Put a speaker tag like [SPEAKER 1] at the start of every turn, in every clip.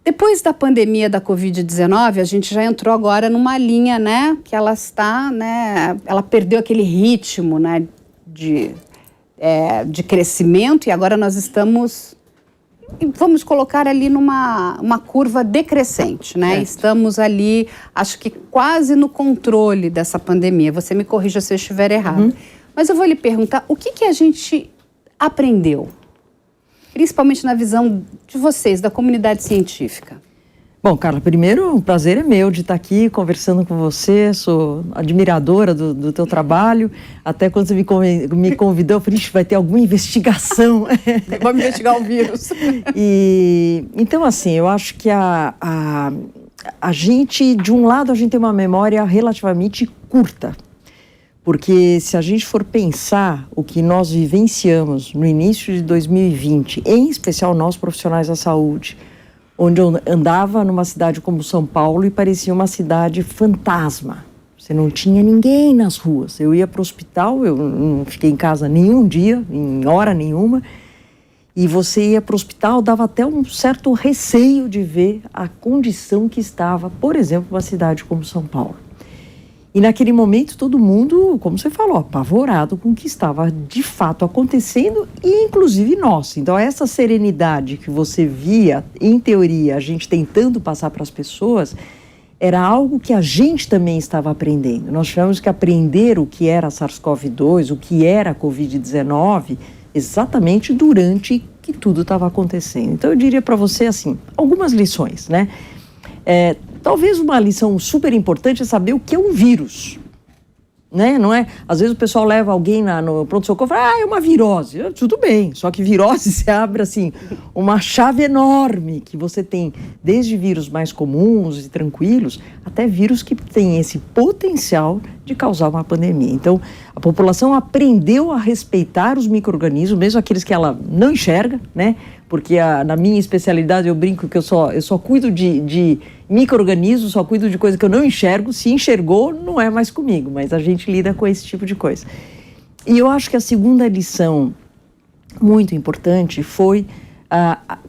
[SPEAKER 1] Depois da pandemia da Covid-19, a gente já entrou agora numa linha, né, que ela está, né, ela perdeu aquele ritmo, né, de crescimento, e agora nós estamos, vamos colocar ali uma curva decrescente, né? Estamos ali, acho que quase no controle dessa pandemia. Você me corrija se eu estiver errado. Mas eu vou lhe perguntar, o que a gente aprendeu? Principalmente na visão de vocês, da comunidade científica.
[SPEAKER 2] Bom, Carla, primeiro, o prazer é meu de estar aqui conversando com você, sou admiradora do teu trabalho, até quando você me convidou, eu falei, vai ter alguma investigação.
[SPEAKER 1] Vamos investigar o vírus.
[SPEAKER 2] Então, assim, eu acho que a gente, de um lado, a gente tem uma memória relativamente curta, porque se a gente for pensar o que nós vivenciamos no início de 2020, em especial nós profissionais da saúde, onde eu andava numa cidade como São Paulo e parecia uma cidade fantasma. Você não tinha ninguém nas ruas. Eu ia para o hospital, eu não fiquei em casa nenhum dia, em hora nenhuma, e você ia para o hospital, dava até um certo receio de ver a condição que estava, por exemplo, uma cidade como São Paulo. E naquele momento todo mundo, como você falou, apavorado com o que estava de fato acontecendo e inclusive nós. Então essa serenidade que você via, em teoria, a gente tentando passar para as pessoas, era algo que a gente também estava aprendendo. Nós tivemos que aprender o que era SARS-CoV-2, o que era a Covid-19, exatamente durante que tudo estava acontecendo. Então eu diria para você assim, algumas lições, né? Talvez uma lição super importante é saber o que é um vírus, né? Não é? Às vezes o pessoal leva alguém no pronto-socorro e fala, é uma virose. Tudo bem, só que virose se abre assim, uma chave enorme que você tem, desde vírus mais comuns e tranquilos, até vírus que têm esse potencial de causar uma pandemia. Então, a população aprendeu a respeitar os micro-organismos, mesmo aqueles que ela não enxerga, né? Porque na minha especialidade eu brinco que eu só cuido de micro-organismos, só cuido de coisa que eu não enxergo. Se enxergou, não é mais comigo, mas a gente lida com esse tipo de coisa. E eu acho que a segunda lição muito importante foi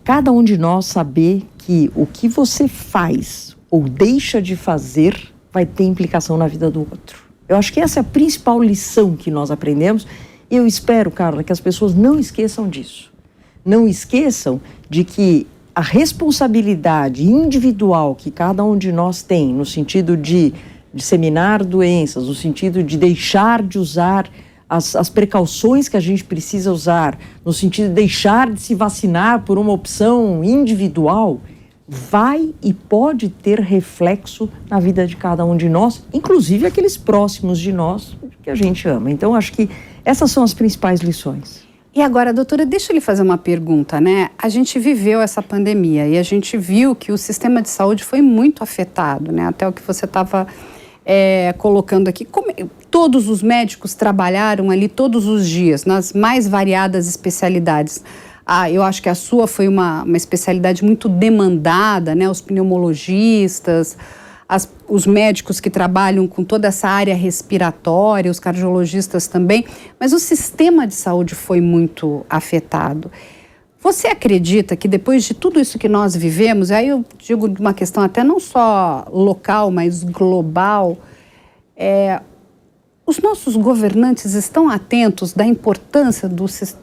[SPEAKER 2] cada um de nós saber que o que você faz ou deixa de fazer vai ter implicação na vida do outro. Eu acho que essa é a principal lição que nós aprendemos e eu espero, Carla, que as pessoas não esqueçam disso. Não esqueçam de que a responsabilidade individual que cada um de nós tem, no sentido de disseminar doenças, no sentido de deixar de usar as precauções que a gente precisa usar, no sentido de deixar de se vacinar por uma opção individual, vai e pode ter reflexo na vida de cada um de nós, inclusive aqueles próximos de nós que a gente ama. Então, acho que essas são as principais lições.
[SPEAKER 1] E agora, doutora, deixa eu lhe fazer uma pergunta, né? A gente viveu essa pandemia e a gente viu que o sistema de saúde foi muito afetado, né? Até o que você estava colocando aqui. Todos os médicos trabalharam ali todos os dias, nas mais variadas especialidades. Eu acho que a sua foi uma especialidade muito demandada, né? Os pneumologistas, os médicos que trabalham com toda essa área respiratória, os cardiologistas também, mas o sistema de saúde foi muito afetado. Você acredita que depois de tudo isso que nós vivemos, aí eu digo de uma questão até não só local, mas global, os nossos governantes estão atentos da importância,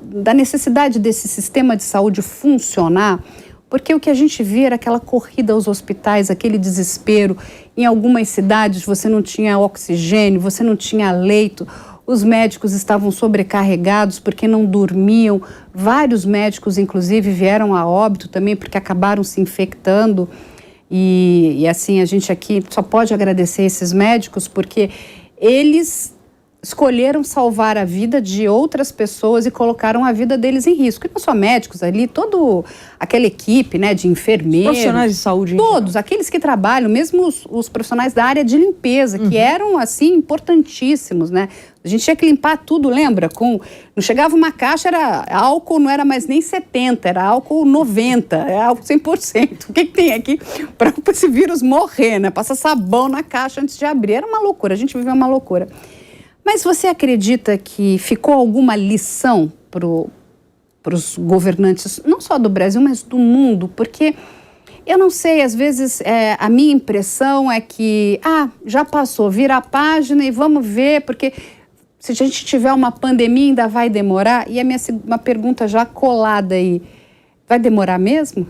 [SPEAKER 1] da necessidade desse sistema de saúde funcionar? Porque o que a gente via era aquela corrida aos hospitais, aquele desespero. Em algumas cidades você não tinha oxigênio, você não tinha leito, os médicos estavam sobrecarregados porque não dormiam. Vários médicos, inclusive, vieram a óbito também porque acabaram se infectando. E assim, a gente aqui só pode agradecer esses médicos porque eles escolheram salvar a vida de outras pessoas e colocaram a vida deles em risco. E não só médicos ali, toda aquela equipe, né, de enfermeiros.
[SPEAKER 2] Profissionais de saúde.
[SPEAKER 1] Todos, aqueles que trabalham, mesmo os profissionais da área de limpeza, que eram, assim, importantíssimos, né? A gente tinha que limpar tudo, lembra? Não chegava uma caixa, álcool não era mais nem 70, era álcool 90, álcool 100%. O que tem aqui para esse vírus morrer, né? Passa sabão na caixa antes de abrir. Era uma loucura, a gente viveu uma loucura. Mas você acredita que ficou alguma lição para os governantes, não só do Brasil, mas do mundo? Porque Eu não sei, às vezes a minha impressão é que, já passou, vira a página e vamos ver, porque se a gente tiver uma pandemia ainda vai demorar. E uma pergunta já colada aí, vai demorar mesmo?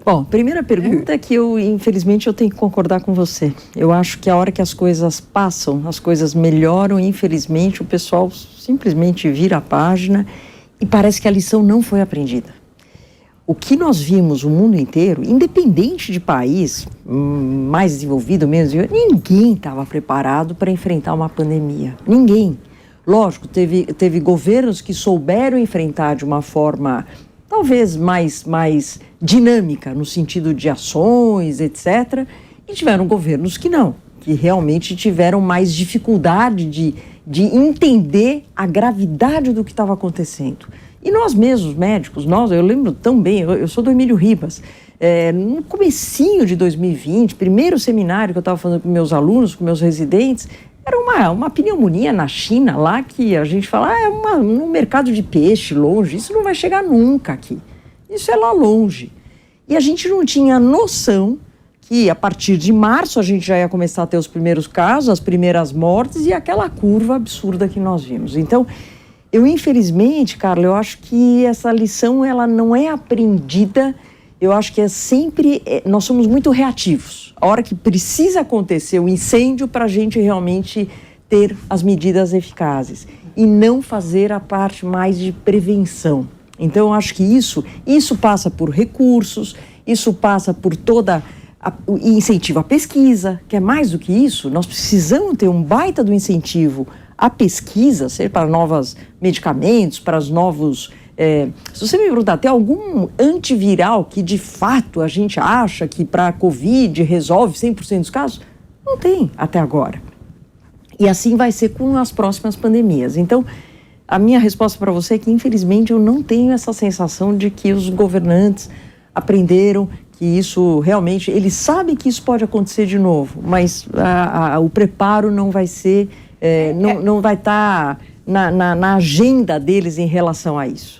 [SPEAKER 2] Bom, primeira pergunta é que infelizmente, eu tenho que concordar com você. Eu acho que a hora que as coisas passam, as coisas melhoram, infelizmente, o pessoal simplesmente vira a página e parece que a lição não foi aprendida. O que nós vimos o mundo inteiro, independente de país, mais desenvolvido, menos desenvolvido, ninguém estava preparado para enfrentar uma pandemia. Ninguém. Lógico, teve governos que souberam enfrentar de uma forma talvez mais dinâmica, no sentido de ações, etc. E tiveram governos que não, que realmente tiveram mais dificuldade de entender a gravidade do que estava acontecendo. E nós mesmos, médicos, eu lembro tão bem, eu sou do Emílio Ribas, no comecinho de 2020, primeiro seminário que eu estava fazendo com meus alunos, com meus residentes, era uma pneumonia na China lá que a gente fala, um mercado de peixe longe, isso não vai chegar nunca aqui, isso é lá longe. E a gente não tinha noção que a partir de março a gente já ia começar a ter os primeiros casos, as primeiras mortes e aquela curva absurda que nós vimos. Então, infelizmente, Carla, eu acho que essa lição ela não é aprendida. Eu acho que nós somos muito reativos. A hora que precisa acontecer o incêndio para a gente realmente ter as medidas eficazes e não fazer a parte mais de prevenção. Então, eu acho que isso passa por recursos, isso passa por o incentivo à pesquisa, que é mais do que isso. Nós precisamos ter um baita do incentivo à pesquisa, seja para novos medicamentos, para os novos... se você me perguntar, tem algum antiviral que de fato a gente acha que para a Covid resolve 100% dos casos? Não tem até agora. E assim vai ser com as próximas pandemias. Então, a minha resposta para você é que, infelizmente, eu não tenho essa sensação de que os governantes aprenderam que isso realmente... Eles sabem que isso pode acontecer de novo, mas o preparo não vai ser... não vai estar na agenda deles em relação a isso.